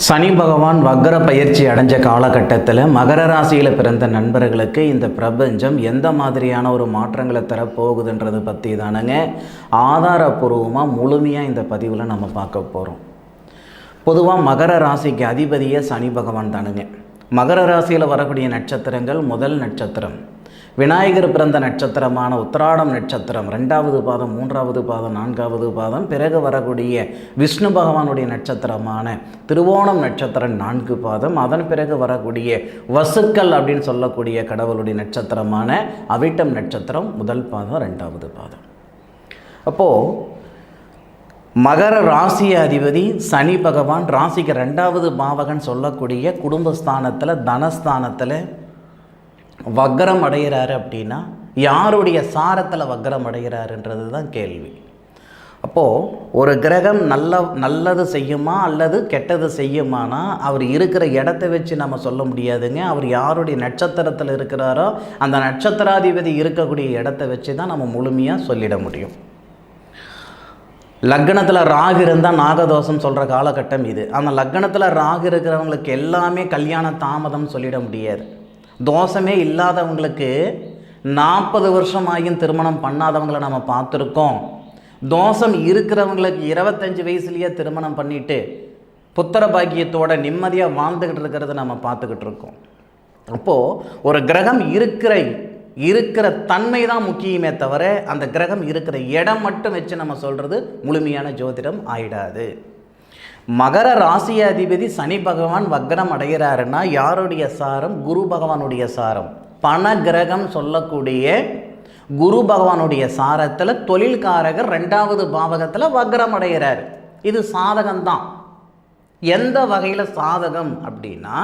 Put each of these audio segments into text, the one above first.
சனி பகவான் வக்ர பயிற்சி அடைஞ்ச காலகட்டத்தில் மகர ராசியில் பிறந்த நண்பர்களுக்கு இந்த பிரபஞ்சம் எந்த மாதிரியான ஒரு மாற்றங்களை தரப்போகுதுன்றது பற்றி தானங்க ஆதாரபூர்வமாக முழுமையாக இந்த பதிவில் நம்ம பார்க்க போகிறோம். பொதுவாக மகர ராசிக்கு அதிபதியே சனி பகவான் தானுங்க. மகர ராசியில் வரக்கூடிய நட்சத்திரங்கள் முதல் நட்சத்திரம் விநாயகர் பிறந்த நட்சத்திரமான உத்திராடம் நட்சத்திரம், 2வது பாதம், 3வது பாதம், 4வது பாதம். பிறகு வரக்கூடிய விஷ்ணு பகவானுடைய நட்சத்திரமான திருவோணம் நட்சத்திரம் 4 பாதம். அதன் பிறகு வரக்கூடிய வசுக்கள் அப்படின்னு சொல்லக்கூடிய கடவுளுடைய நட்சத்திரமான அவிட்டம் நட்சத்திரம் முதல் பாதம், 2வது பாதம். அப்போது மகர ராசி அதிபதி சனி பகவான் ராசிக்கு 2வது பாவகன் சொல்லக்கூடிய குடும்பஸ்தானத்தில் தனஸ்தானத்தில் வக்ரம் அடைகிறாரு. அப்படின்னா யாருடைய சாரத்தில் வக்ரம் அடைகிறாருன்றது தான் கேள்வி. அப்போது ஒரு கிரகம் நல்லது செய்யுமா அல்லது கெட்டது செய்யுமானா அவர் இருக்கிற இடத்த வச்சு நம்ம சொல்ல முடியாதுங்க. அவர் யாருடைய நட்சத்திரத்தில் இருக்கிறாரோ அந்த நட்சத்திராதிபதி இருக்கக்கூடிய இடத்த வச்சு தான் நம்ம முழுமையாக சொல்லிட முடியும். லக்னத்தில் ராகு இருந்தால் நாகதோஷம் சொல்கிற காலகட்டம் இது. அந்த லக்னத்தில் ராகு இருக்கிறவங்களுக்கு எல்லாமே கல்யாண தாமதம் சொல்லிட முடியாது. தோஷமே இல்லாதவங்களுக்கு 40 வருஷம் ஆகியும் திருமணம் பண்ணாதவங்களை நம்ம பார்த்துருக்கோம். தோஷம் இருக்கிறவங்களுக்கு 25 வயசுலேயே திருமணம் பண்ணிவிட்டு புத்திர பாக்கியத்தோட நிம்மதியாக வாழ்ந்துக்கிட்டு இருக்கிறத நம்ம பார்த்துக்கிட்டு இருக்கோம். அப்போது ஒரு கிரகம் இருக்கிற தன்மை தான் முக்கியமே தவிர அந்த கிரகம் இருக்கிற இடம் மட்டும் வச்சு நம்ம சொல்கிறது முழுமையான ஜோதிடம் ஆயிடாது. மகர ராசி அதிபதி சனி பகவான் வக்ரம் அடைகிறாருன்னா யாருடைய சாரம்? குரு பகவானுடைய சாரம். பண கிரகம் சொல்லக்கூடிய குரு பகவானுடைய சாரத்தில் தொழில்காரகர் 2வது பாவகத்தில் வக்ரம் அடைகிறார். இது சாதகம்தான். எந்த வகையில் சாதகம் அப்படின்னா,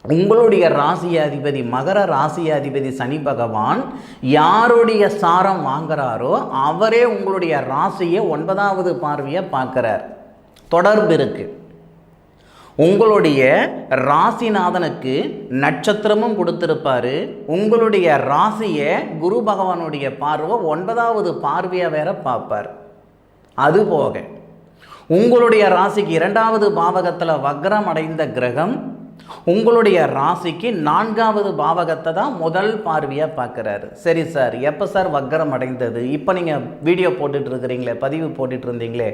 உங்களுடைய ராசி அதிபதி மகர ராசி அதிபதி சனி பகவான் யாருடைய சாரம் வாங்குறாரோ அவரே உங்களுடைய ராசியை 9வது பார்வையை பார்க்குறார். தொடர்பு இருக்கு. உங்களுடைய ராசிநாதனுக்கு நட்சத்திரமும் கொடுத்திருப்பாரு. உங்களுடைய ராசியை குரு பகவானுடைய பார்வை 9வது பார்வையாக வேற பார்ப்பார். அதுபோக உங்களுடைய ராசிக்கு 2வது பாவகத்தில் வக்ரம் அடைந்த கிரகம் உங்களுடைய ராசிக்கு 4வது பாவகத்தை தான் முதல் பார்வையாக பார்க்குறாரு. சரி சார், எப்போ சார் வக்ரம் அடைந்தது? இப்போ நீங்கள் வீடியோ போட்டுட்டு இருக்கிறீங்களே, பதிவு போட்டுட்டு இருந்தீங்களே,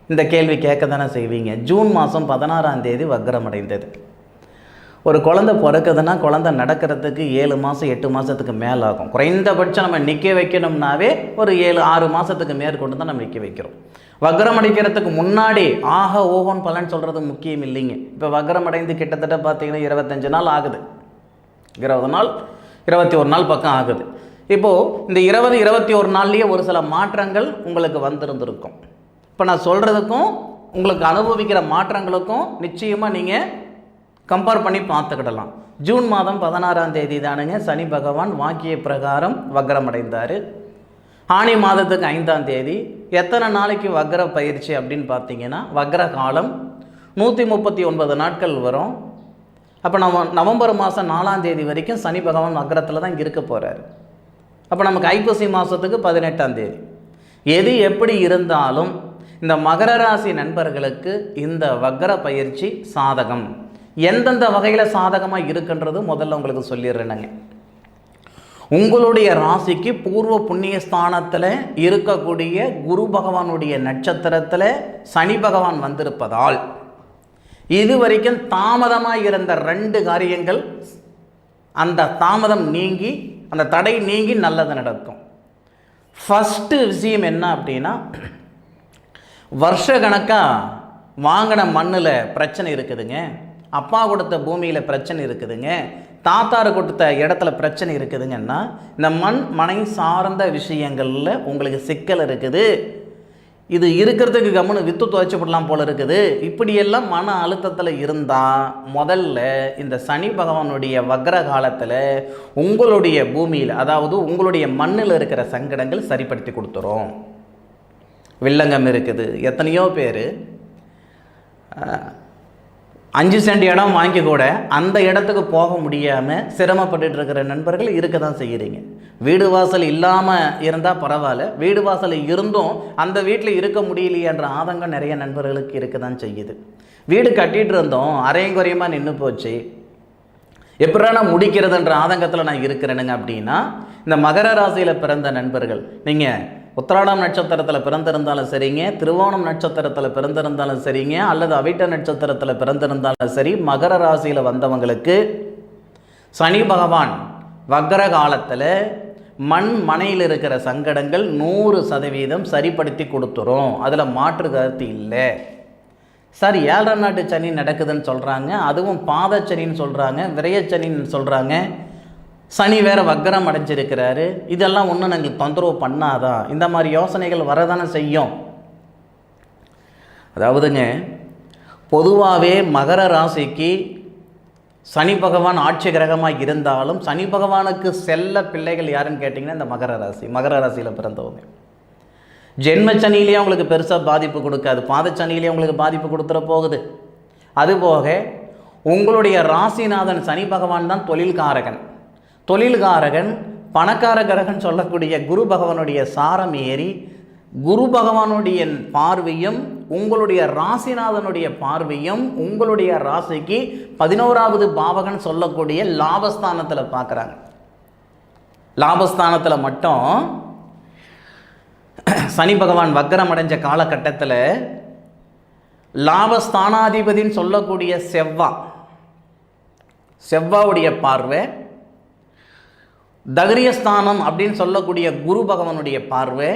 இந்த கேள்வி கேட்க தானே செய்வீங்க. ஜூன் மாதம் 16ஆம் தேதி வக்ரம் அடைந்தது. ஒரு குழந்தை பிறக்குதுன்னா குழந்தை நடக்கிறதுக்கு 7 மாதம் 8 மாதத்துக்கு மேலே ஆகும். குறைந்தபட்சம் நம்ம நிற்க வைக்கணும்னாவே ஒரு 7-6 மாதத்துக்கு மேற்கொண்டு தான் நம்ம நிற்க வைக்கிறோம். வக்ரம் அடைக்கிறதுக்கு முன்னாடி ஓஹோன்னு பலன் சொல்கிறது முக்கியம் இல்லைங்க. இப்போ வக்ரம் அடைந்து கிட்டத்தட்ட பார்த்தீங்கன்னா 25 நாள் ஆகுது. 20 நாள் 21 நாள் பக்கம் ஆகுது. இப்போது இந்த 20-21 நாள்லேயே ஒரு சில மாற்றங்கள் உங்களுக்கு வந்திருந்திருக்கும். இப்போ நான் சொல்கிறதுக்கும் உங்களுக்கு அனுபவிக்கிற மாற்றங்களுக்கும் நிச்சயமாக நீங்கள் கம்பேர் பண்ணி பார்த்துக்கிடலாம். ஜூன் மாதம் 16ஆம் தேதி தானுங்க சனி பகவான் வாக்கிய பிரகாரம் வக்ரம் அடைந்தார். ஆனி மாதத்துக்கு 5ஆம் தேதி. எத்தனை நாளைக்கு வக்ர பயிற்சி அப்படின்னு பார்த்தீங்கன்னா, வக்ர காலம் 139 நாட்கள் வரும். அப்போ நம்ம நவம்பர் மாதம் 4ஆம் தேதி வரைக்கும் சனி பகவான் வக்ரத்தில் தான் இருக்க போகிறார். அப்போ நமக்கு ஐப்பசி மாதத்துக்கு 18ஆம் தேதி. எது எப்படி இருந்தாலும் இந்த மகர ராசி நண்பர்களுக்கு இந்த வக்ர பயிற்சி சாதகம். எந்தெந்த வகையில் சாதகமாக இருக்குன்றது முதல்ல உங்களுக்கு சொல்லிடுறேனுங்க. உங்களுடைய ராசிக்கு பூர்வ புண்ணிய ஸ்தானத்தில் இருக்கக்கூடிய குரு பகவானுடைய நட்சத்திரத்தில் சனி பகவான் வந்திருப்பதால் இதுவரைக்கும் தாமதமாக இருந்த 2 காரியங்கள் அந்த தாமதம் நீங்கி, அந்த தடை நீங்கி நல்லது நடக்கும். ஃபஸ்ட்டு விஷயம் என்ன அப்படின்னா, வருஷ கணக்காக வாங்கின மண்ணில் பிரச்சனை இருக்குதுங்க, அப்பா கொடுத்த பூமியில் பிரச்சனை இருக்குதுங்க, தாத்தாரு கொடுத்த இடத்துல பிரச்சனை இருக்குதுங்கன்னா இந்த மனை சார்ந்த விஷயங்களில் உங்களுக்கு சிக்கல் இருக்குது. இது இருக்கிறதுக்கு கம்முன்னு வித்து துவைச்சு விடலாம் போல இருக்குது. இப்படியெல்லாம் மன அழுத்தத்தில் இருந்தால் முதல்ல இந்த சனி பகவானுடைய வக்ர காலத்தில் உங்களுடைய பூமியில், அதாவது உங்களுடைய மண்ணில் இருக்கிற சங்கடங்கள் சரிப்படுத்தி கொடுத்துரும். வில்லங்கம் இருக்குது. எத்தனையோ பேர் 5 சென்ட் இடம் வாங்கி கூட அந்த இடத்துக்கு போக முடியாமல் சிரமப்பட்டு இருக்கிற நண்பர்கள் இருக்க தான் செய்கிறீங்க. வீடு வாசல் இல்லாமல் இருந்தால் பரவாயில்ல, வீடு வாசல் இருந்தும் அந்த வீட்டில் இருக்க முடியலையன்ற ஆதங்கம் நிறைய நண்பர்களுக்கு இருக்க தான் செய்யுது. வீடு கட்டிகிட்டு இருந்தோம், அரையும் குறையமாக நின்று போச்சு, எப்படா நான் முடிக்கிறதுன்ற ஆதங்கத்தில் நான் இருக்கிறேனுங்க அப்படின்னா, இந்த மகர ராசியில் பிறந்த நண்பர்கள், நீங்கள் உத்திராடம் நட்சத்திரத்தில் பிறந்திருந்தாலும் சரிங்க, திருவோணம் நட்சத்திரத்தில் பிறந்திருந்தாலும் சரிங்க, அல்லது அவிட்ட நட்சத்திரத்தில் பிறந்திருந்தாலும் சரி, மகர ராசியில் வந்தவங்களுக்கு சனி பகவான் வக்ர காலத்தில் மண் மனையில் இருக்கிற சங்கடங்கள் 100% சரிப்படுத்தி கொடுத்துரும். அதில் மாற்று கருத்து இல்லை. சார் 7 நாட்டு சனி நடக்குதுன்னு சொல்கிறாங்க, அதுவும் பாதச்சனின்னு சொல்கிறாங்க, விரயச்சனின்னு சொல்கிறாங்க, சனி வேறு வக்ரம் அடைஞ்சிருக்கிறாரு, இதெல்லாம் ஒன்றும் நாங்கள் தொந்தரவு பண்ணாதா? இந்த மாதிரி யோசனைகள் வரதானே செய்யும். அதாவதுங்க, பொதுவாகவே மகர ராசிக்கு சனி பகவான் ஆட்சி கிரகமாக இருந்தாலும் சனி பகவானுக்கு செல்ல பிள்ளைகள் யாருன்னு கேட்டிங்கன்னா இந்த மகர ராசியில் பிறந்தவங்க. ஜென்மச்சனியிலேயே உங்களுக்கு பெருசாக பாதிப்பு கொடுக்காது, பாதச்சனியிலேயே உங்களுக்கு பாதிப்பு கொடுத்துட போகுது. அதுபோக உங்களுடைய ராசிநாதன் சனி பகவான் தான் தொழில்காரகன் பணக்கார கிரகன் சொல்லக்கூடிய குரு பகவானுடைய சாரம் ஏறி குரு பகவானுடைய பார்வையும் உங்களுடைய ராசிநாதனுடைய பார்வையும் உங்களுடைய ராசிக்கு 11வது பாவகன் சொல்லக்கூடிய லாபஸ்தானத்தில் பார்க்குறாங்க. லாபஸ்தானத்தில் மட்டும் சனி பகவான் வக்ரம் அடைஞ்ச காலகட்டத்தில் லாபஸ்தானாதிபதின்னு சொல்லக்கூடிய செவ்வாவுடைய பார்வை, தகரியஸ்தானம் அப்படின்னு சொல்லக்கூடிய குரு பகவானுடைய பார்வை,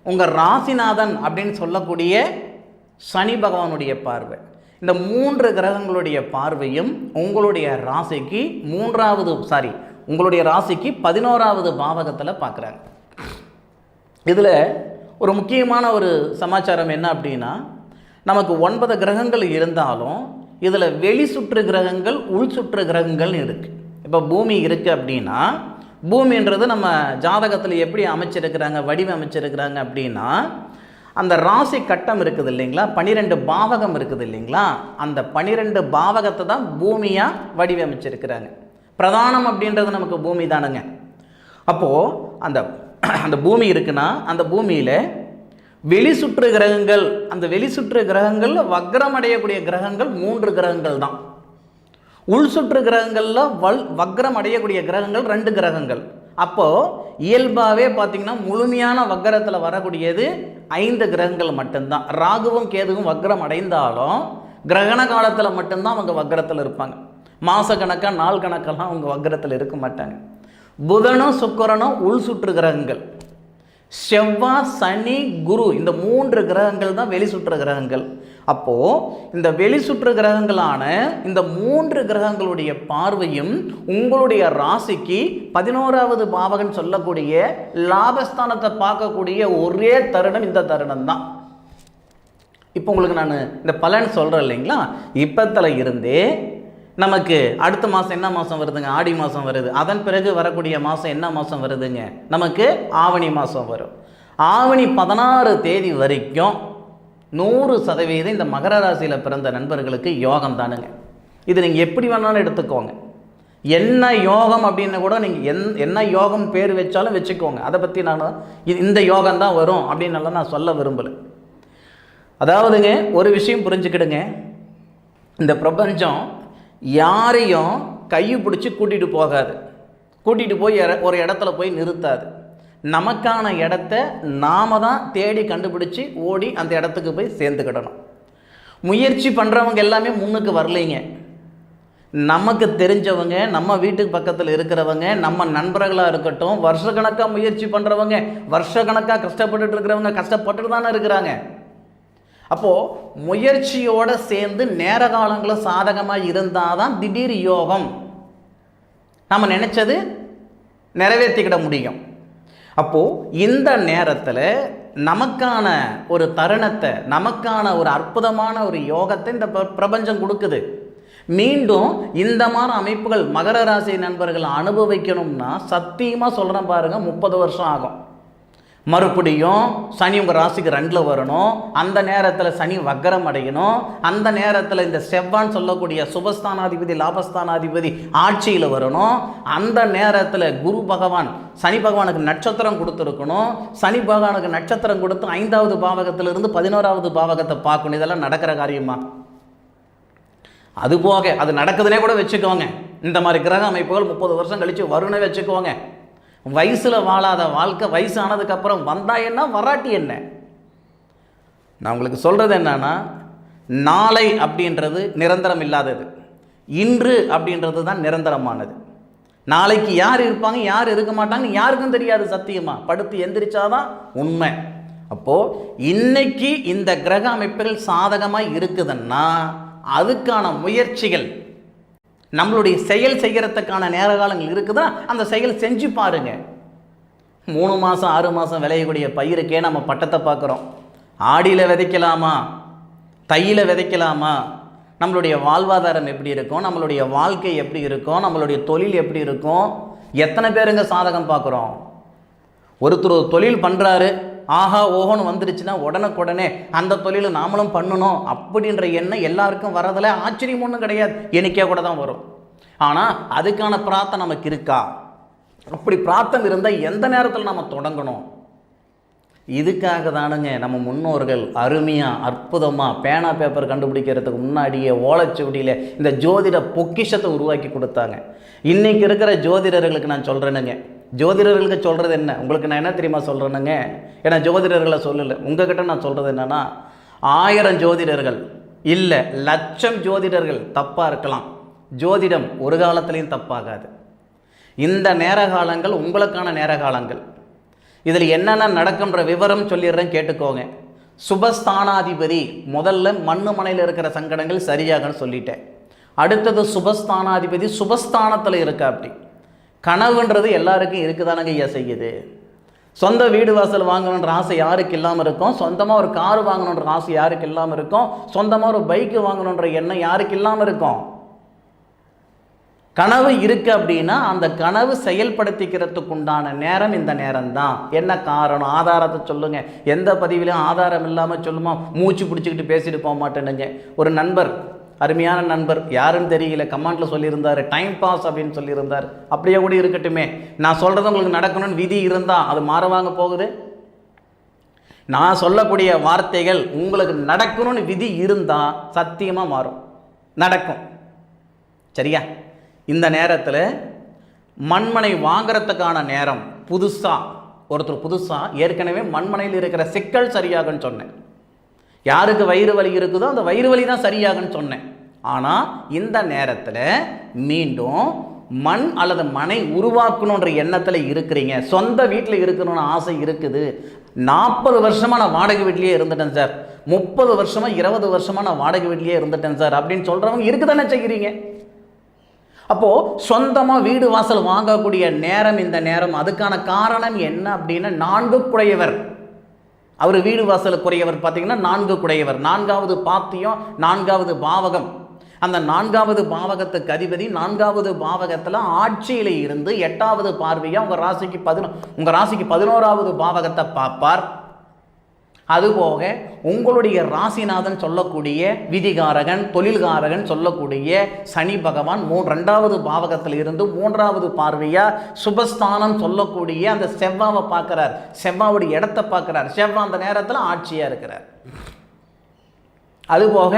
உங்கள் ராசிநாதன் அப்படின்னு சொல்லக்கூடிய சனி பகவானுடைய பார்வை, இந்த 3 கிரகங்களுடைய பார்வையும் உங்களுடைய ராசிக்கு உங்களுடைய ராசிக்கு 11வது பாவகத்தில் பார்க்குறாங்க. இதில் ஒரு முக்கியமான ஒரு சமாச்சாரம் என்ன அப்படின்னா, நமக்கு 9 கிரகங்கள் இருந்தாலும் இதில் வெளி சுற்று கிரகங்கள் உள் சுற்று கிரகங்கள் இருக்குது. இப்போ பூமி இருக்குது அப்படின்னா, பூமின்றது நம்ம ஜாதகத்தில் எப்படி அமைச்சிருக்கிறாங்க, வடிவமைச்சிருக்கிறாங்க அப்படின்னா, அந்த ராசி கட்டம் இருக்குது இல்லைங்களா, 12 பாவகம் இருக்குது இல்லைங்களா, அந்த 12 பாவகத்தை தான் பூமியாக வடிவமைச்சிருக்கிறாங்க. பிரதானம் அப்படின்றது நமக்கு பூமி தானுங்க. அப்போது அந்த பூமி இருக்குன்னா அந்த பூமியில் வெளி சுற்று கிரகங்கள், அந்த வெளி சுற்று கிரகங்கள் வக்ரம் அடையக்கூடிய கிரகங்கள் 3 கிரகங்கள் தான். உள் சுற்று கிரகங்களில் வக்ரம் அடையக்கூடிய கிரகங்கள் 2 கிரகங்கள். அப்போது இயல்பாகவே பார்த்திங்கன்னா முழுமையான வக்ரத்தில் வரக்கூடியது 5 கிரகங்கள் மட்டும்தான். ராகுவும் கேதுவும் வக்ரம் அடைந்தாலும் கிரகண காலத்தில் மட்டும்தான் அவங்க வக்ரத்தில் இருப்பாங்க. மாத கணக்காக நாள் கணக்கெல்லாம் அவங்க வக்ரத்தில் இருக்க மாட்டாங்க. புதனும் சுக்கிரனும் உள் சுற்று கிரகங்கள், செவ்வாய் சனி குரு, இந்த 3 கிரகங்கள் தான் வெளி சுற்று கிரகங்கள். அப்போது இந்த வெளி சுற்று கிரகங்களான இந்த 3 கிரகங்களுடைய பார்வையும் உங்களுடைய ராசிக்கு 11வது பாவகன் சொல்லக்கூடிய லாபஸ்தானத்தை பார்க்கக்கூடிய ஒரே தருணம் இந்த தருணம் தான். இப்போ உங்களுக்கு நான் இந்த பலன் சொல்கிறேன் இல்லைங்களா, இப்பத்தில் இருந்தே நமக்கு அடுத்த மாதம் என்ன மாதம் வருதுங்க, ஆடி மாதம் வருது. அதன் பிறகு வரக்கூடிய மாதம் என்ன மாதம் வருதுங்க, நமக்கு ஆவணி மாதம் வரும். ஆவணி 16 தேதி வரைக்கும் 100% இந்த மகர ராசியில் பிறந்த நண்பர்களுக்கு யோகம் தானுங்க. இது நீங்கள் எப்படி வேணாலும் எடுத்துக்கோங்க. என்ன யோகம் அப்படின்னு கூட நீங்கள் என்ன யோகம் பேர் வச்சாலும் வச்சுக்கோங்க. அதை பற்றி நான் இந்த யோகம் தான் வரும் அப்படின்னலாம் நான் சொல்ல விரும்பலை. அதாவதுங்க, ஒரு விஷயம் புரிஞ்சுக்கிடுங்க, இந்த பிரபஞ்சம் யாரையும் கையை பிடிச்சி கூட்டிகிட்டு போகாது, கூட்டிகிட்டு போய் ஒரு இடத்துல போய் நிறுத்தாது. நமக்கான இடத்த நாம் தான் தேடி கண்டுபிடிச்சி ஓடி அந்த இடத்துக்கு போய் சேர்ந்துக்கிடணும். முயற்சி பண்ணுறவங்க எல்லாமே முன்னுக்கு வரலைங்க. நமக்கு தெரிஞ்சவங்க, நம்ம வீட்டுக்கு பக்கத்தில் இருக்கிறவங்க, நம்ம நண்பர்களாக இருக்கட்டும், வருஷக்கணக்காக முயற்சி பண்ணுறவங்க, வருஷக்கணக்காக கஷ்டப்பட்டுட்டு இருக்கிறவங்க கஷ்டப்பட்டுட்டு தானே இருக்கிறாங்க. அப்போது முயற்சியோடு சேர்ந்து நேர காலங்களும் சாதகமாக இருந்தால் தான் திடீர் யோகம் நம்ம நினச்சது நிறைவேற்றிக்கிட முடியும். அப்போது இந்த நேரத்தில் நமக்கான ஒரு தருணத்தை, நமக்கான ஒரு அற்புதமான ஒரு யோகத்தை இந்த பிரபஞ்சம் கொடுக்குது. மீண்டும் இந்த மாதிரி அமைப்புகள் மகர ராசி நண்பர்கள் அனுபவிக்கணும்னா சத்தியமாக சொல்கிறேன் பாருங்கள், 30 வருஷம் ஆகும். மறுபடியும் சனி உங்கள் ராசிக்கு 2ல் வரணும். அந்த நேரத்தில் சனி வக்கரம் அடையணும். அந்த நேரத்தில் இந்த செவ்வான்னு சொல்லக்கூடிய சுபஸ்தானாதிபதி லாபஸ்தானாதிபதி ஆட்சியில் வரணும். அந்த நேரத்தில் குரு பகவான் சனி பகவானுக்கு நட்சத்திரம் கொடுத்துருக்கணும். சனி பகவானுக்கு நட்சத்திரம் கொடுத்து 5வது பாவகத்திலிருந்து 11வது பாவகத்தை பார்க்கணும். இதெல்லாம் நடக்கிற காரியமா? அதுபோக அது நடக்குதுன்னே கூட வச்சுக்கோங்க. இந்த மாதிரி கிரக அமைப்புகள் 30 வருஷம் கழித்து வரும்னே வச்சுக்கோங்க. வயசில் வாழாத வாழ்க்கை வயசானதுக்கப்புறம் வந்தா என்ன வராட்டி என்ன? நான் உங்களுக்கு சொல்கிறது என்னன்னா, நாளை அப்படின்றது நிரந்தரம் இல்லாதது, இன்று அப்படின்றது தான் நிரந்தரமானது. நாளைக்கு யார் இருப்பாங்க யார் இருக்க மாட்டாங்கன்னு யாருக்கும் தெரியாது. சத்தியமாக படுத்து எந்திரிச்சாதான் உண்மை. அப்போது இன்னைக்கு இந்த கிரக அமைப்புகள் சாதகமாக இருக்குதுன்னா அதுக்கான முயற்சிகள், நம்மளுடைய செயல் செய்கிறதுக்கான நேர காலங்கள் இருக்குதா, அந்த செயல் செஞ்சு பாருங்க. 3 மாதம் 6 மாதம் விளையக்கூடிய பயிருக்கே நம்ம பட்டத்தை பார்க்குறோம். ஆடியில் விதைக்கலாமா, தையில் விதைக்கலாமா, நம்மளுடைய வாழ்வாதாரம் எப்படி இருக்கும், நம்மளுடைய வாழ்க்கை எப்படி இருக்கும், நம்மளுடைய தொழில் எப்படி இருக்கும், எத்தனை பேருங்க சாதகம் பார்க்குறோம்? ஒருத்தர் ஒரு தொழில் பண்ணுறாரு, ஆஹா ஓஹோன்னு வந்துருச்சுன்னா உடனுக்குடனே அந்த தொழிலை நாமளும் பண்ணணும் அப்படின்ற எண்ணம் எல்லாருக்கும் வரதில் ஆச்சரியம் ஒன்றும் கிடையாது. எனக்கே கூட தான் வரும். ஆனால் அதுக்கான பிரார்த்தனை நமக்கு இருக்கா? அப்படி பிரார்த்தனை இருந்தால் எந்த நேரத்தில் நம்ம தொடங்கணும்? இதுக்காக தானுங்க நம்ம முன்னோர்கள் அருமையாக அற்புதமாக பேனா பேப்பர் கண்டுபிடிக்கிறதுக்கு முன்னாடியே ஓலைச்சுவடியில் இந்த ஜோதிட பொக்கிஷத்தை உருவாக்கி கொடுத்தாங்க. இன்றைக்கி இருக்கிற ஜோதிடர்களுக்கு நான் சொல்கிறேனுங்க, ஜோதிடர்களுக்கு சொல்கிறது என்ன, உங்களுக்கு நான் என்ன தெரியுமா சொல்கிறேனுங்க, ஏன்னா ஜோதிடர்களை சொல்லலை, உங்ககிட்ட நான் சொல்கிறது என்னென்னா, 1000 ஜோதிடர்கள் இல்லை 1,00,000 ஜோதிடர்கள் தப்பாக இருக்கலாம், ஜோதிடம் ஒரு காலத்துலேயும் தப்பாகாது. இந்த நேர காலங்கள் உங்களுக்கான நேர காலங்கள். இதில் என்னென்ன நடக்கும்ன்ற விவரம் சொல்லிடுறேன், கேட்டுக்கோங்க. சுபஸ்தானாதிபதி முதல்ல மண்ணு மனையில் இருக்கிற சங்கடங்கள் சரியாகன்னு சொல்லிட்டேன். அடுத்தது சுபஸ்தானாதிபதி சுபஸ்தானத்தில் இருக்கா. அப்படி கனவுன்றது எல்லாருக்கும் இருக்குதானங்க ஐயா செய்யுது. சொந்த வீடு வாசல் வாங்கணுன்ற ஆசை யாருக்கு இல்லாமல் இருக்கும்? சொந்தமாக ஒரு கார் வாங்கணுன்ற ஆசை யாருக்கு இல்லாமல் இருக்கும்? சொந்தமாக ஒரு பைக்கு வாங்கணுன்ற எண்ணம் யாருக்கு இல்லாமல் இருக்கும்? கனவு இருக்குது அப்படின்னா அந்த கனவு செயல்படுத்திக்கிறதுக்கு உண்டான நேரம் இந்த நேரம் தான். என்ன காரணம்? ஆதாரத்தை சொல்லுங்கள். எந்த பதிவிலையும் ஆதாரம் இல்லாமல் சொல்லுமா மூச்சு பிடிச்சிக்கிட்டு பேசிட்டு போக மாட்டேனுங்க. ஒரு நண்பர், அருமையான நண்பர், யாருன்னு தெரியல, கமெண்ட்டில் சொல்லியிருந்தார் டைம் பாஸ் அப்படின்னு சொல்லியிருந்தார். அப்படியே கூட இருக்கட்டுமே, நான் சொல்கிறது உங்களுக்கு நடக்கணும்னு விதி இருந்தால் அது மாறவாங்க போகுது. நான் சொல்லக்கூடிய வார்த்தைகள் உங்களுக்கு நடக்கணும்னு விதி இருந்தால் சத்தியமாக மாறும், நடக்கும். சரியா? இந்த நேரத்தில் மண்மனை வாங்கிறதுக்கான நேரம். புதுசாக ஏற்கனவே மண்மனையில் இருக்கிற சிக்கல் சரியாகன்னு சொன்னேன். யாருக்கு வயிறு வலி இருக்குதோ அந்த வயிறு வலி தான் சரியாகன்னு சொன்னேன். ஆனால் இந்த நேரத்தில் மீண்டும் மண் அல்லது மனை உருவாக்கணுன்ற எண்ணத்தில் இருக்கிறீங்க, சொந்த வீட்டில் இருக்கணும்னு ஆசை இருக்குது. 40 வருஷமாக நான் வாடகை வீட்லேயே இருந்துட்டேன் சார், 30 வருஷமாக 20 வருஷமாக நான் வாடகை வீட்லேயே இருந்துட்டேன் சார் அப்படின்னு சொல்கிறவங்க இருக்குதானே செய்கிறீங்க. அப்போது சொந்தமாக வீடு வாசல் வாங்கக்கூடிய நேரம் இந்த நேரம். அதுக்கான காரணம் என்ன அப்படின்னா 4 குடையவர். அவர் வீடு வாசலுக்குரியவர் பார்த்தீங்கன்னா 4 குடையவர், 4வது பாத்தியம், 4வது பாவகம். அந்த 4வது பாவகத்துக்கு அதிபதி 4வது பாவகத்தில் ஆட்சியில் இருந்து 8வது பார்வையாக உங்கள் ராசிக்கு 11வது பாவகத்தை பார்ப்பார். அதுபோக உங்களுடைய ராசிநாதன் சொல்லக்கூடிய விதிகாரகன் தொழில்காரகன் சொல்லக்கூடிய சனி பகவான் 2வது பாவகத்தில் இருந்து 3வது பார்வையாக சுபஸ்தானம் சொல்லக்கூடிய அந்த செவ்வாவை பார்க்குறார், செவ்வாவுடைய இடத்தை பார்க்குறார். செவ்வாய் அந்த நேரத்தில் ஆட்சியாக இருக்கிறார். அதுபோக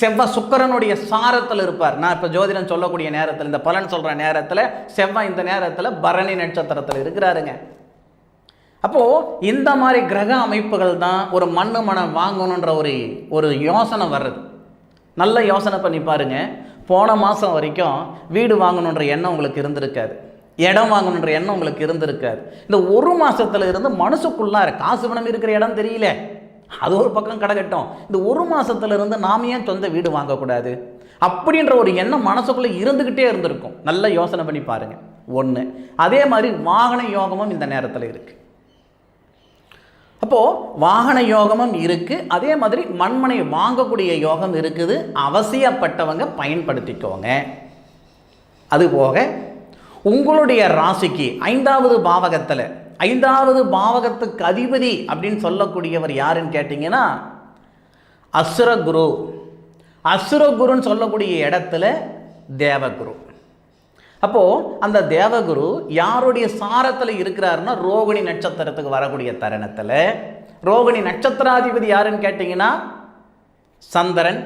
செவ்வாய் சுக்கிரனுடைய சாரத்தில் இருப்பார். நான் இப்போ ஜோதிடம் சொல்லக்கூடிய நேரத்தில், இந்த பலன் சொல்கிற நேரத்தில் செவ்வாய் இந்த நேரத்தில் பரணி நட்சத்திரத்தில் இருக்கிறாருங்க. அப்போது இந்த மாதிரி கிரக அமைப்புகள் தான் ஒரு மண்ணு மனம் வாங்கணுன்ற ஒரு யோசனை வர்றது. நல்ல யோசனை பண்ணி பாருங்கள். போன மாதம் வரைக்கும் வீடு வாங்கணுன்ற எண்ணம் உங்களுக்கு இருந்திருக்காது, இடம் வாங்கணுன்ற எண்ணம் உங்களுக்கு இருந்திருக்காது. இந்த 1 மாதத்துல இருந்து மனசுக்குள்ளார காசு பணம் இருக்கிற இடம் தெரியல, அது ஒரு பக்கம் கிடக்கட்டும். இந்த 1 மாதத்துல இருந்து நாம ஏன் சொந்த வீடு வாங்கக்கூடாது அப்படின்ற ஒரு எண்ணம் மனசுக்குள்ளே இருந்துக்கிட்டே இருந்திருக்கும். நல்ல யோசனை பண்ணி பாருங்கள். 1 அதே மாதிரி வாகன யோகமும் இந்த நேரத்தில் இருக்குது. அப்போது வாகன யோகமும் இருக்குது, அதே மாதிரி மண்மனை வாங்கக்கூடிய யோகம் இருக்குது. அவசியப்பட்டவங்க பயன்படுத்திக்கோங்க. அதுபோக உங்களுடைய ராசிக்கு 5வது பாவகத்தில் 5வது பாவகத்துக்கு அதிபதி அப்படின்னு சொல்லக்கூடியவர் யாருன்னு கேட்டிங்கன்னா அசுரகுரு. அசுரகுருன்னு சொல்லக்கூடிய இடத்துல தேவகுரு. அப்போது அந்த தேவகுரு யாருடைய சாரத்தில் இருக்கிறாருன்னா ரோகிணி நட்சத்திரத்துக்கு வரக்கூடிய தருணத்தில், ரோகிணி நட்சத்திராதிபதி யாருன்னு கேட்டிங்கன்னா சந்திரன்,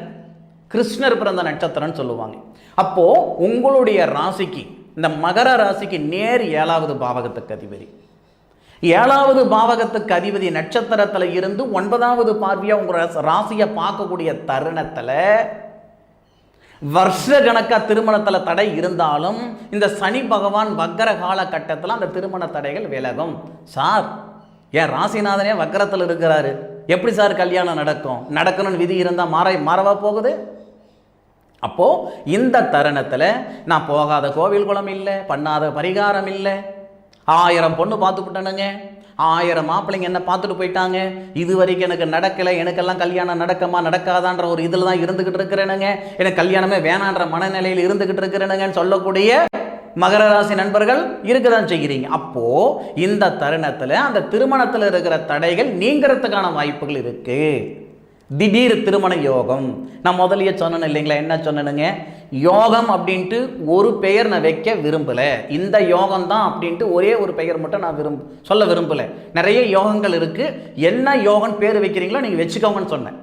கிருஷ்ணர் பிறந்த நட்சத்திரம்னு சொல்லுவாங்க. அப்போது உங்களுடைய ராசிக்கு, இந்த மகர ராசிக்கு நேர் 7வது பாவகத்துக்கு அதிபதி. 7வது பாவகத்துக்கு அதிபதி நட்சத்திரத்தில் இருந்து 9வது பார்வையாக உங்கள் ராசியை பார்க்கக்கூடிய தருணத்தில் வருஷ கணக்காக திருமணத்தில் தடை இருந்தாலும் இந்த சனி பகவான் வக்கர காலகட்டத்தில் அந்த திருமண தடைகள் விலகும். சார், என் ராசிநாதனே வக்கரத்தில் இருக்கிறாரு, எப்படி சார் கல்யாணம் நடக்கும்? நடக்கணும்னு விதி இருந்தால் மாறவா போகுது? அப்போது இந்த தருணத்தில் நான் போகாத கோவில் குளம் இல்லை, பண்ணாத பரிகாரம் இல்லை, 1000 பொண்ணு பார்த்துக்கிட்டனுங்க, 1000 மாப்பிள்ளைங்க என்ன பார்த்துட்டு போயிட்டாங்க, இது வரைக்கும் எனக்கு நடக்கலை, எனக்கெல்லாம் கல்யாணம் நடக்காதான்ற ஒரு இதில் தான் இருந்துக்கிட்டு இருக்கிறேனுங்க, எனக்கு கல்யாணமே வேணான்ற மனநிலையில் இருந்துக்கிட்டு இருக்கிறேனுங்கன்னு சொல்லக்கூடிய மகர ராசி நண்பர்கள் இருக்க தான் செய்கிறீங்க. அப்போது இந்த தருணத்தில் அந்த திருமணத்தில் இருக்கிற தடைகள் நீங்கிறதுக்கான வாய்ப்புகள் இருக்குது. திடீர் திருமண யோகம். நான் முதலியே சொன்னேன் இல்லைங்களா, என்ன சொன்னேனுங்க, யோகம் அப்படின்ட்டு ஒரு பெயர் நான் வைக்க விரும்பலை, இந்த யோகம் தான் அப்படின்ட்டு ஒரே ஒரு பெயர் மட்டும் நான் சொல்ல விரும்பலை. நிறைய யோகங்கள் இருக்குது, என்ன யோகம் பேர் வைக்கிறீங்களோ நீங்கள் வச்சுக்கோங்கன்னு சொன்னேன்.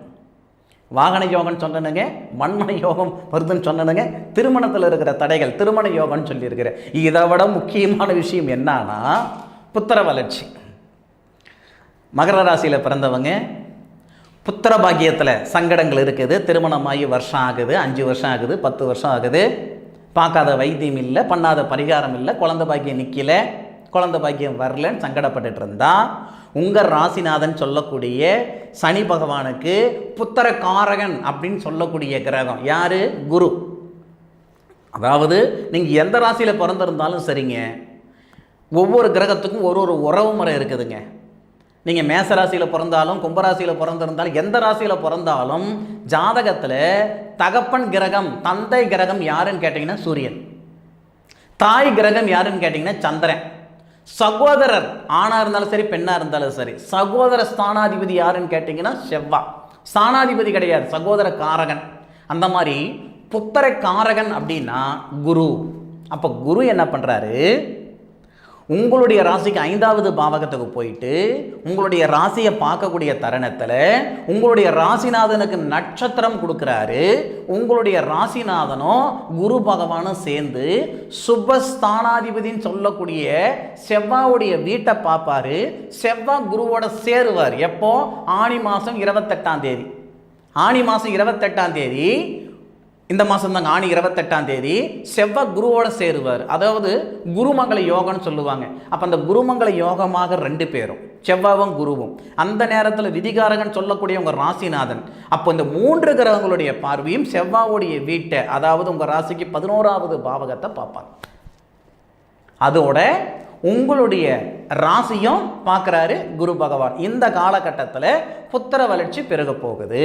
வாகன யோகம்னு சொன்னனுங்க, மண்மனை யோகம் வருதுன்னு சொன்னனுங்க, திருமணத்தில் இருக்கிற தடைகள் திருமண யோகம்னு சொல்லியிருக்கிறேன். இதை விட முக்கியமான விஷயம் என்னன்னா புத்திர வளர்ச்சி. மகர ராசியில் பிறந்தவங்க புத்திர பாக்கியத்தில் சங்கடங்கள் இருக்குது. திருமணமாகி வருஷம் ஆகுது, 5 வருஷம் ஆகுது, 10 வருஷம் ஆகுது, பார்க்காத வைத்தியம் இல்லை, பண்ணாத பரிகாரம் இல்லை, குழந்தை பாக்கியம் நிற்கல, குழந்தை பாக்கியம் வரலன்னு சங்கடப்பட்டுட்டு இருந்தா உங்கள் ராசிநாதன் சொல்லக்கூடிய சனி பகவானுக்கு புத்திர காரகன் அப்படின்னு சொல்லக்கூடிய கிரகம் யார்? குரு. அதாவது நீங்கள் எந்த ராசியில் பிறந்திருந்தாலும் சரிங்க, ஒவ்வொரு கிரகத்துக்கும் ஒரு உறவு முறை இருக்குதுங்க. நீங்கள் மேச ராசியில் பிறந்தாலும் கும்பராசியில் பிறந்திருந்தாலும் எந்த ராசியில் பிறந்தாலும் ஜாதகத்தில் தகப்பன் கிரகம், தந்தை கிரகம் யாருன்னு கேட்டிங்கன்னா சூரியன், தாய் கிரகம் யாருன்னு கேட்டிங்கன்னா சந்திரன், சகோதரர் ஆணாக இருந்தாலும் சரி பெண்ணாக இருந்தாலும் சரி சகோதர ஸ்தானாதிபதி யாருன்னு கேட்டிங்கன்னா செவ்வாய். ஸ்தானாதிபதி கிடையாது, சகோதர காரகன். அந்த மாதிரி புத்திர காரகன் அப்படின்னா குரு. அப்போ குரு என்ன பண்ணுறாரு, உங்களுடைய ராசிக்கு 5வது பாவகத்துக்கு போயிட்டு உங்களுடைய ராசியை பார்க்கக்கூடிய தருணத்தில் உங்களுடைய ராசிநாதனுக்கு நட்சத்திரம் கொடுக்குறாரு. உங்களுடைய ராசிநாதனும் குரு பகவானும் சேர்ந்து சுபஸ்தானாதிபதினு சொல்லக்கூடிய செவ்வாவுடைய வீட்டை பார்ப்பாரு. செவ்வாய் குருவோட சேருவார். எப்போ? ஆனி மாதம் 28ஆம் தேதி. ஆனி மாதம் 28ஆம் தேதி, இந்த மாதம் தாங்க, ஆனி 28ஆம் தேதி செவ்வாய் குருவோட சேருவார். அதாவது குருமங்கள யோகம்னு சொல்லுவாங்க. அப்போ அந்த குருமங்கள யோகமாக 2 பேரும், செவ்வாவும் குருவும், அந்த நேரத்தில் விதிகாரகன் சொல்லக்கூடிய உங்கள் ராசிநாதன். அப்போ இந்த 3 கிரகங்களுடைய பார்வையும் செவ்வாவுடைய வீட்டை, அதாவது உங்கள் ராசிக்கு 11வது பாவகத்தை பார்ப்பாங்க. அதோட உங்களுடைய ராசியும் பார்க்குறாரு குரு பகவான். இந்த காலகட்டத்தில் புத்திர வளர்ச்சி பெருக போகுது.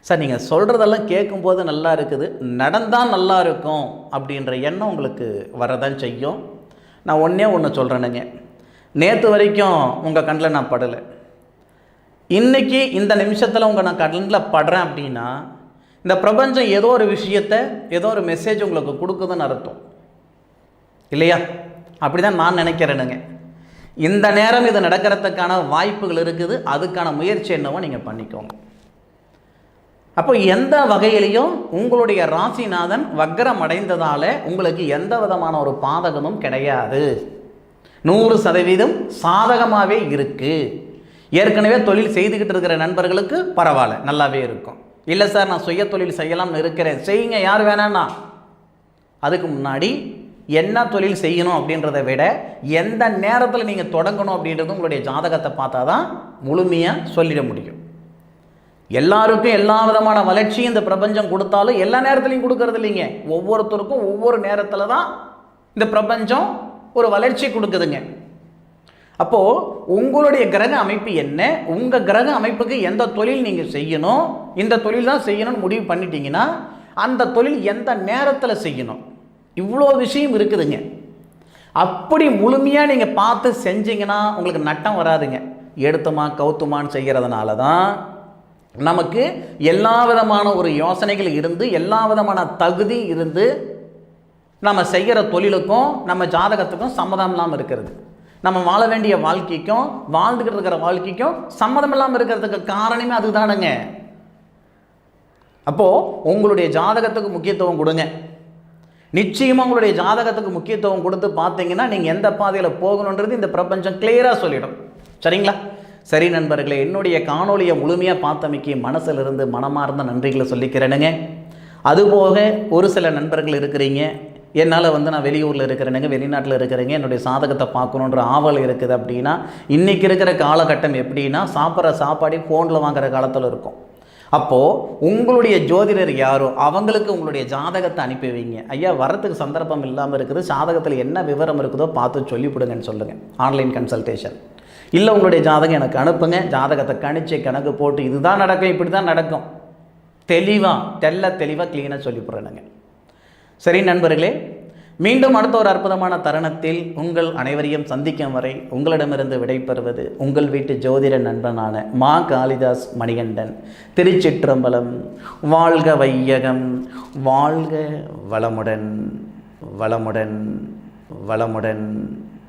சார், நீங்கள் சொல்கிறதெல்லாம் கேட்கும்போது நல்லா இருக்குது, நடந்தால் நல்லா இருக்கும் அப்படின்ற எண்ணம் உங்களுக்கு வரதான் செய்யும். நான் ஒன்று சொல்கிறேனுங்க, நேற்று வரைக்கும் உங்கள் கண்ணில் நான் படலை, இன்றைக்கி இந்த நிமிஷத்தில் நான் கண்ணில் படுறேன் அப்படின்னா இந்த பிரபஞ்சம் ஏதோ ஒரு விஷயத்தை, ஏதோ ஒரு மெசேஜ் உங்களுக்கு கொடுக்குதுன்னு அர்த்தம் இல்லையா? அப்படி தான் நான் நினைக்கிறேனுங்க. இந்த நேரம் இது நடக்கிறதுக்கான வாய்ப்புகள் இருக்குது, அதுக்கான முயற்சி என்னவோ நீங்கள் பண்ணிக்கோங்க. அப்போ எந்த வகையிலையும் உங்களுடைய ராசிநாதன் வக்ரம் அடைந்ததால் உங்களுக்கு எந்த விதமான ஒரு பாதகமும் கிடையாது. 100% சாதகமாகவே இருக்குது. ஏற்கனவே தொழில் செய்துக்கிட்டு இருக்கிற நண்பர்களுக்கு பரவாயில்ல, நல்லாவே இருக்கும். இல்லை சார், நான் சுய தொழில் செய்யலாம்னு இருக்கிறேன், செய்யுங்க, யார் வேணான்னா. அதுக்கு முன்னாடி என்ன தொழில் செய்யணும் அப்படின்றத விட எந்த நேரத்தில் நீங்கள் தொடங்கணும் அப்படின்றது உங்களுடைய ஜாதகத்தை பார்த்தா தான் முழுமையாக சொல்லிட முடியும். எல்லாருக்கும் எல்லா விதமான வளர்ச்சியும் இந்த பிரபஞ்சம் கொடுத்தாலும் எல்லா நேரத்துலையும் கொடுக்கறது இல்லைங்க. ஒவ்வொருத்தருக்கும் ஒவ்வொரு நேரத்தில் தான் இந்த பிரபஞ்சம் ஒரு வளர்ச்சி கொடுக்குதுங்க. அப்போது உங்களுடைய கிரக அமைப்பு என்ன, உங்கள் கிரக அமைப்புக்கு எந்த தொழில் நீங்கள் செய்யணும், இந்த தொழில் தான் செய்யணும்னு முடிவு பண்ணிட்டீங்கன்னா அந்த தொழில் எந்த நேரத்தில் செய்யணும், இவ்வளோ விஷயம் இருக்குதுங்க. அப்படி முழுமையாக நீங்கள் பார்த்து செஞ்சீங்கன்னா உங்களுக்கு நட்டம் வராதுங்க. எடுத்துமா கவுத்துமான்னு செய்கிறதுனால தான் நமக்கு எல்லா விதமான ஒரு யோசனைகள் இருந்து, எல்லா விதமான தகுதி இருந்து, நம்ம செய்கிற தொழிலுக்கும் நம்ம ஜாதகத்துக்கும் சம்மதம் இல்லாமல் இருக்கிறது. நம்ம வாழ வேண்டிய வாழ்க்கைக்கும் வாழ்ந்துக்கிட்டு இருக்கிற வாழ்க்கைக்கும் சம்மதம் இல்லாமல் இருக்கிறதுக்கு காரணமே அதுதானுங்க. அப்போது உங்களுடைய ஜாதகத்துக்கு முக்கியத்துவம் கொடுங்க. நிச்சயமாக உங்களுடைய ஜாதகத்துக்கு முக்கியத்துவம் கொடுத்து பார்த்தீங்கன்னா நீங்கள் எந்த பாதையில் போகணுன்றது இந்த பிரபஞ்சம் கிளியராக சொல்லிடும். சரிங்களா? சரி நண்பர்களே, என்னுடைய காணொலியை முழுமையாக பார்த்தமைக்கு மனசிலிருந்து மனமார்ந்த நன்றிகளை சொல்லிக்கிறேனுங்க. அதுபோக ஒரு சில நண்பர்கள் இருக்கிறீங்க, என்னால் நான் வெளியூரில் இருக்கிறேனுங்க, வெளிநாட்டில் இருக்கிறீங்க, என்னுடைய சாதகத்தை பார்க்கணுன்ற ஆவல் இருக்குது அப்படின்னா, இன்றைக்கி இருக்கிற காலகட்டம் எப்படின்னா சாப்பிட்ற சாப்பாடு ஃபோனில் வாங்குகிற காலத்தில் இருக்கும். அப்போது உங்களுடைய ஜோதிடர் யாரோ அவங்களுக்கு உங்களுடைய ஜாதகத்தை அனுப்பி வைங்க. ஐயா வரத்துக்கு சந்தர்ப்பம் இல்லாமல் இருக்குது, ஜாதகத்தில் என்ன விவரம் இருக்குதோ பார்த்து சொல்லிவிடுங்கன்னு சொல்லுங்கள். Online consultation. இல்லை உங்களுடைய ஜாதகம் எனக்கு அனுப்புங்க, ஜாதகத்தை கணிச்சு கணக்கு போட்டு இதுதான் நடக்கும், இப்படி தான் நடக்கும், தெளிவாக க்ளீனாக சொல்லிவிடுறேனுங்க. சரி நண்பர்களே, மீண்டும் அடுத்த ஒரு அற்புதமான தருணத்தில் உங்கள் அனைவரையும் சந்திக்கும் வரை உங்களிடமிருந்து விடைபெறுவது உங்கள் வீட்டு ஜோதிட நண்பனான மா காளிதாஸ் மணிகண்டன். திருச்சிற்றம்பலம். வாழ்க வையகம், வாழ்க வளமுடன், வளமுடன், வளமுடன்.